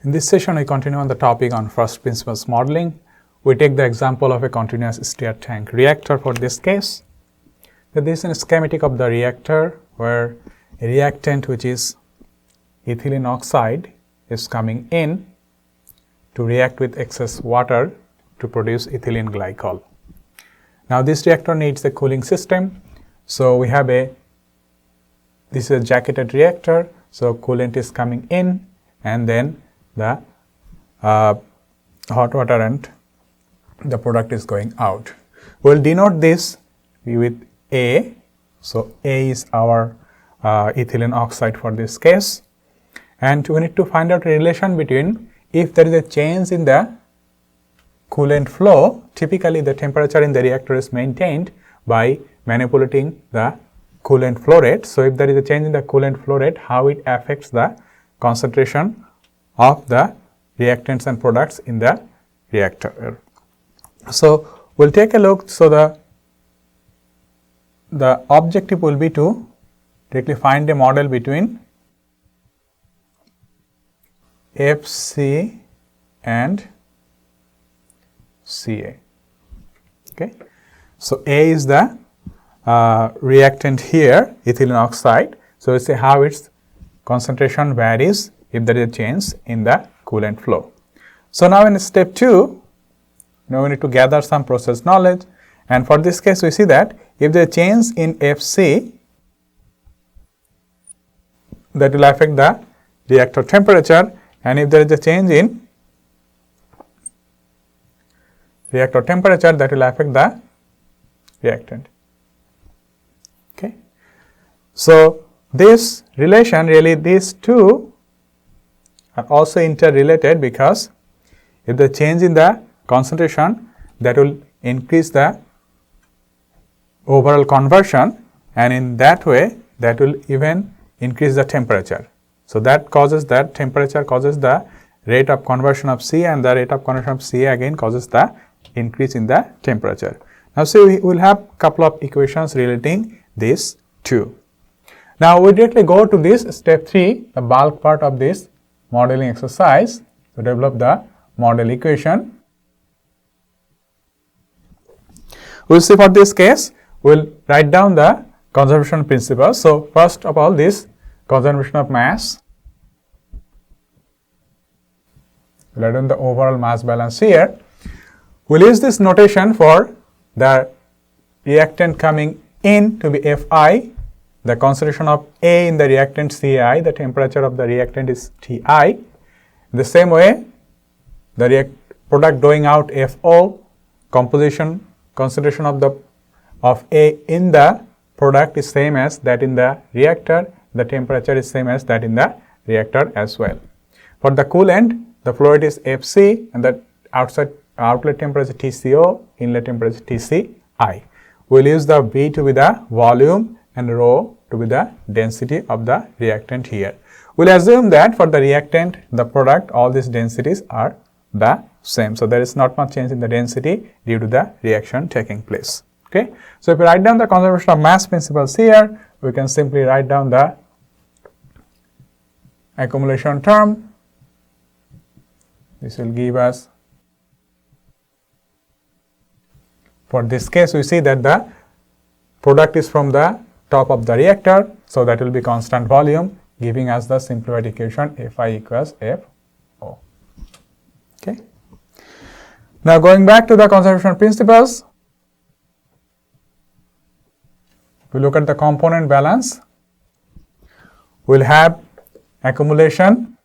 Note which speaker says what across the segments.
Speaker 1: In this session, we continue on the topic on first principles modeling. We take the example of a continuous stirred tank reactor for this case. So this is a schematic of the reactor where a reactant which is ethylene oxide is coming in to react with excess water to produce ethylene glycol. Now this reactor needs a cooling system. So we have this is a jacketed reactor. So coolant is coming in and then the hot water and the product is going out. We will denote this with A. So A is our ethylene oxide for this case, and we need to find out a relation between if there is a change in the coolant flow. Typically the temperature in the reactor is maintained by manipulating the coolant flow rate. So if there is a change in the coolant flow rate, how it affects the concentration of the reactants and products in the reactor. So we'll take a look. So the objective will be to directly find a model between FC and Ca. Okay. So A is the reactant here, ethylene oxide. So we see how its concentration varies if there is a change in the coolant flow. So now in step 2, now we need to gather some process knowledge, and for this case we see that if there is a change in Fc, that will affect the reactor temperature, and if there is a change in reactor temperature, that will affect the reactant. Okay. So this relation, really these two are also interrelated, because if the change in the concentration, that will increase the overall conversion, and in that way that will even increase the temperature. So that causes that temperature causes the rate of conversion of C, and the rate of conversion of Ca again causes the increase in the temperature. Now see, we will have couple of equations relating these two. Now we directly go to this step 3, the bulk part of this modeling exercise, to develop the model equation. We will see for this case, we will write down the conservation principles. So first of all, this conservation of mass. We will write down the overall mass balance here. We will use this notation for the reactant coming in to be Fi, the concentration of A in the reactant Ci, the temperature of the reactant is Ti. In the same way, the product going out Fo, concentration of A in the product is same as that in the reactor, the temperature is same as that in the reactor as well. For the coolant, the flow rate is Fc, and the outlet temperature Tco, inlet temperature Tci. We will use the V to be the volume and rho to be the density of the reactant here. We will assume that for the reactant, the product, all these densities are the same. So there is not much change in the density due to the reaction taking place. Okay. So if we write down the conservation of mass principles here, we can simply write down the accumulation term. This will give us, for this case we see that the product is from the top of the reactor, so that will be constant volume, giving us the simplified equation Fi equals Fo. Okay. Now going back to the conservation principles, we will look at the component balance. We will have accumulation,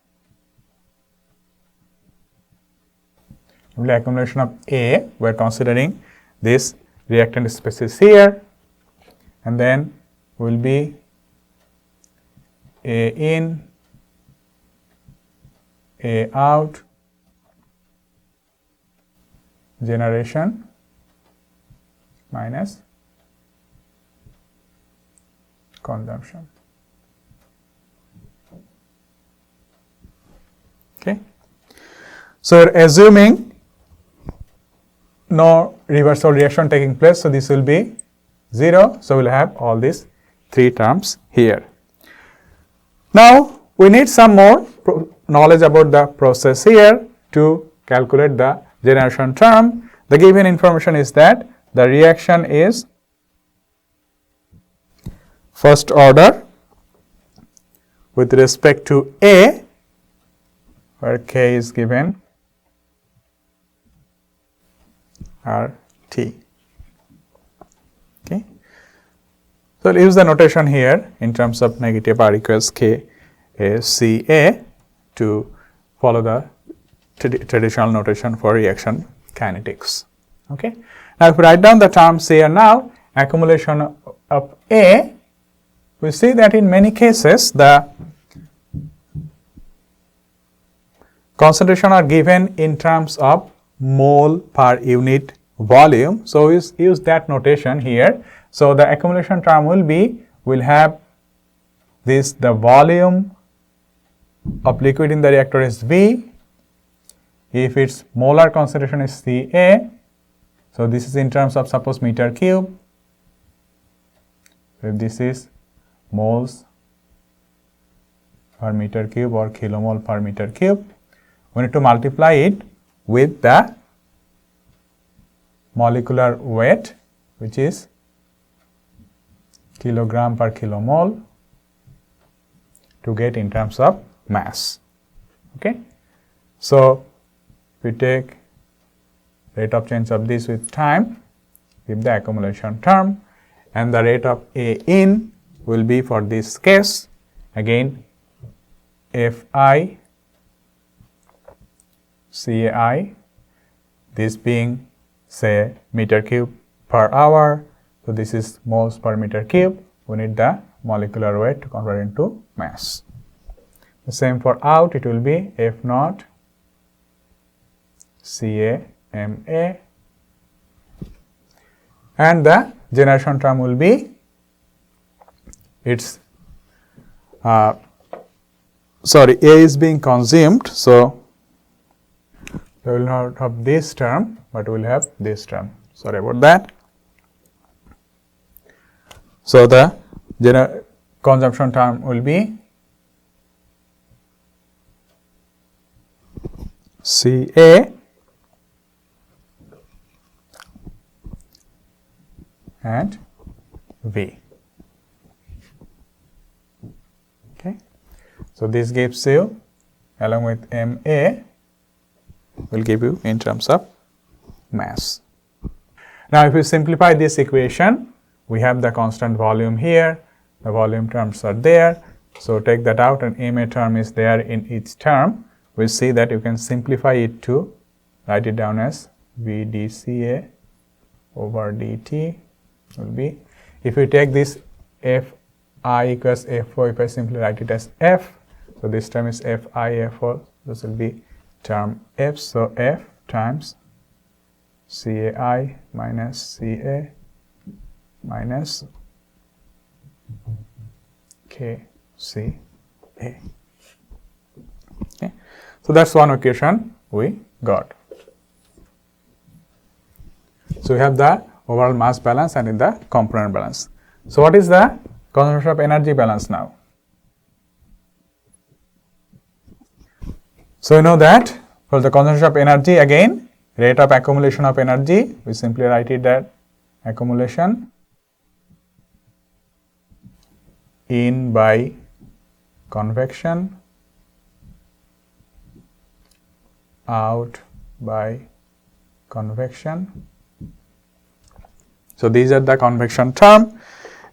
Speaker 1: accumulation of A, we are considering this reactant species here, and then will be A in, A out, generation minus consumption. Okay. So we are assuming no reversal reaction taking place, so this will be 0. So we will have all these 3 terms here. Now we need some more knowledge about the process here to calculate the generation term. The given information is that the reaction is first order with respect to A, where K is given RT. Okay. So, we will use the notation here in terms of negative R equals K Ca to follow the traditional notation for reaction kinetics. Okay. Now, if we write down the terms here now, accumulation of A, we see that in many cases the concentration are given in terms of mole per unit volume. So, we use that notation here. So, the accumulation term will be, we will have this, the volume of liquid in the reactor is V, if its molar concentration is Ca. So, this is in terms of suppose meter cube. So, if this is moles per meter cube or kilomole per meter cube, we need to multiply it with the molecular weight, which is kilogram per kilomole, to get in terms of mass. Okay. So, we take rate of change of this with time, give the accumulation term, and the rate of A in will be, for this case, again Fi Cai, this being say meter cube per hour. So, this is moles per meter cube. We need the molecular weight to convert into mass. The same for out, it will be F naught Ca Ma, and the generation term will be, its A is being consumed. So, we will not have this term, but we will have this term. Sorry about that. So, the consumption term will be Ca and V. Okay. So, this gives you, along with Ma, will give you in terms of mass. Now, if we simplify this equation, we have the constant volume here, the volume terms are there. So, take that out and Ma term is there in each term. We will see that you can simplify it to write it down as V dCA over dt will be, if you take this Fi equals Fo, if I simply write it as F, so this term is Fi Fo, this will be term F. So, F times Cai minus Ca minus Kca. Okay. So, that is one equation we got. So, we have the overall mass balance and in the component balance. So, what is the conservation of energy balance now? So, you know that for the conservation of energy, again rate of accumulation of energy, we simply write it that accumulation in by convection out by convection. So, these are the convection term,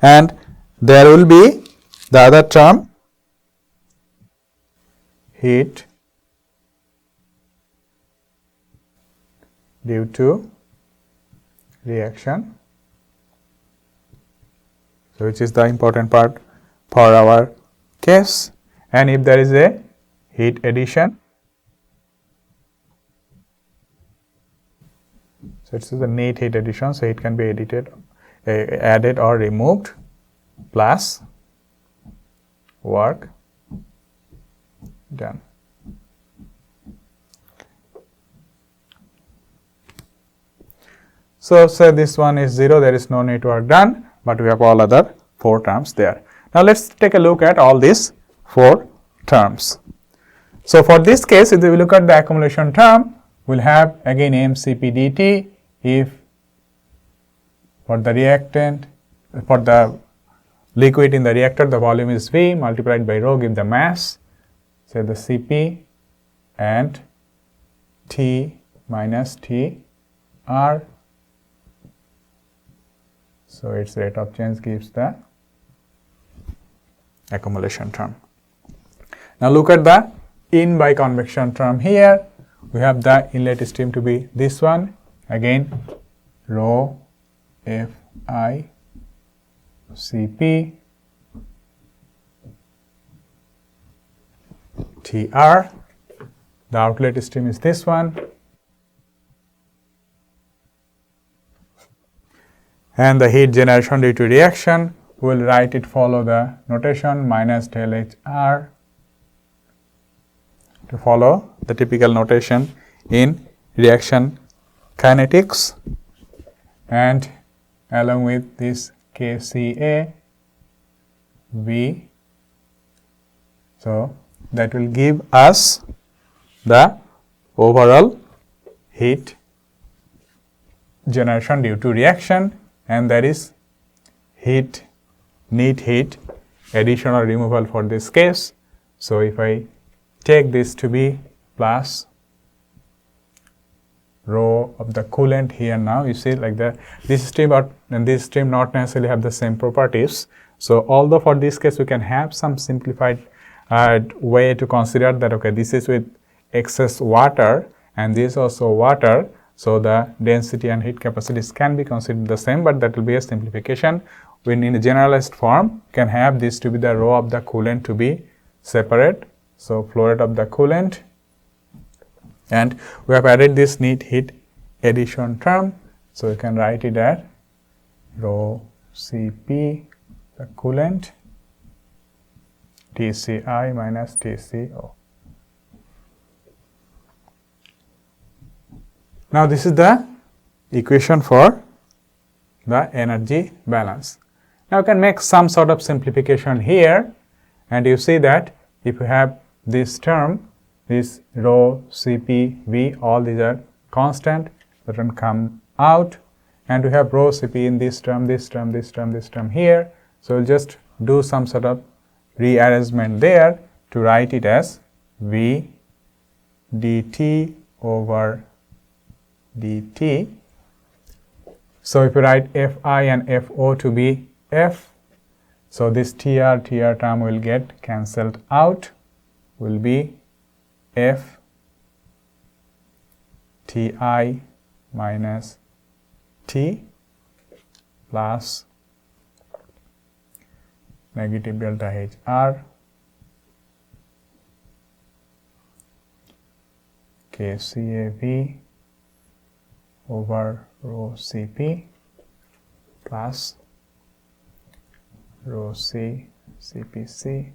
Speaker 1: and there will be the other term heat due to reaction. So, which is the important part for our case, and if there is a heat addition, so it is the net heat addition. So, it can be added or removed plus work done. So, say this one is 0, there is no net work done, but we have all other 4 terms there. Now, let us take a look at all these 4 terms. So for this case, if we look at the accumulation term, we'll have again mCp dt if for the reactant, for the liquid in the reactor, the volume is V multiplied by rho, give the mass, say the Cp, and T minus Tr. So its rate of change gives the accumulation term. Now look at the in by convection term here. We have the inlet stream to be this one, again rho Fi Cp Tr. The outlet stream is this one, and the heat generation due to reaction, we will write it follow the notation minus del Hr, to follow the typical notation in reaction kinetics, and along with this Kca V. So that will give us the overall heat generation due to reaction, and that is neat heat addition or removal for this case. So if I take this to be plus rho of the coolant here, now you see like this stream and this stream not necessarily have the same properties. So although for this case we can have some simplified way to consider that, okay, this is with excess water and this also water, so the density and heat capacities can be considered the same, but that will be a simplification. When in a generalized form can have this to be the rho of the coolant to be separate, so flow rate of the coolant, and we have added this neat heat addition term, so we can write it as rho Cp the coolant Tci minus Tco. Now this is the equation for the energy balance. Now you can make some sort of simplification here, and you see that if you have this term, this rho Cp V, all these are constant, that will come out, and we have rho Cp in this term, this term, this term, this term here. So we'll just do some sort of rearrangement there to write it as V dt over dt. So if you write Fi and Fo to be F, so this Tr term will get cancelled out, will be F Ti minus T plus negative delta Hr Kcav over rho Cp plus rho C Cpc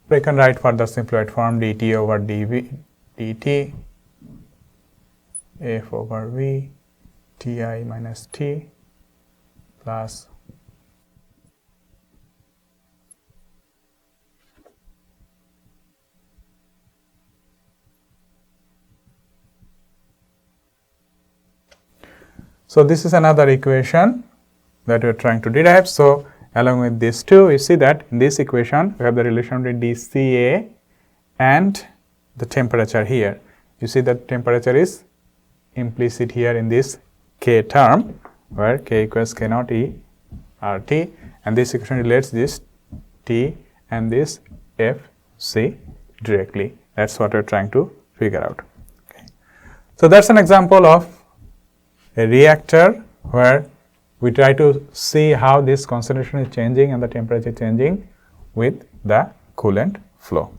Speaker 1: we can write for the simplified form dt over dv dt F over V Ti minus T plus so this is another equation that we are trying to derive. So along with these two, you see that in this equation we have the relation between dCA and the temperature here. You see that temperature is implicit here in this K term, where K equals K naught E RT, and this equation relates this T and this FC directly. That's what we're trying to figure out. Okay. So that's an example of a reactor where we try to see how this concentration is changing and the temperature changing with the coolant flow.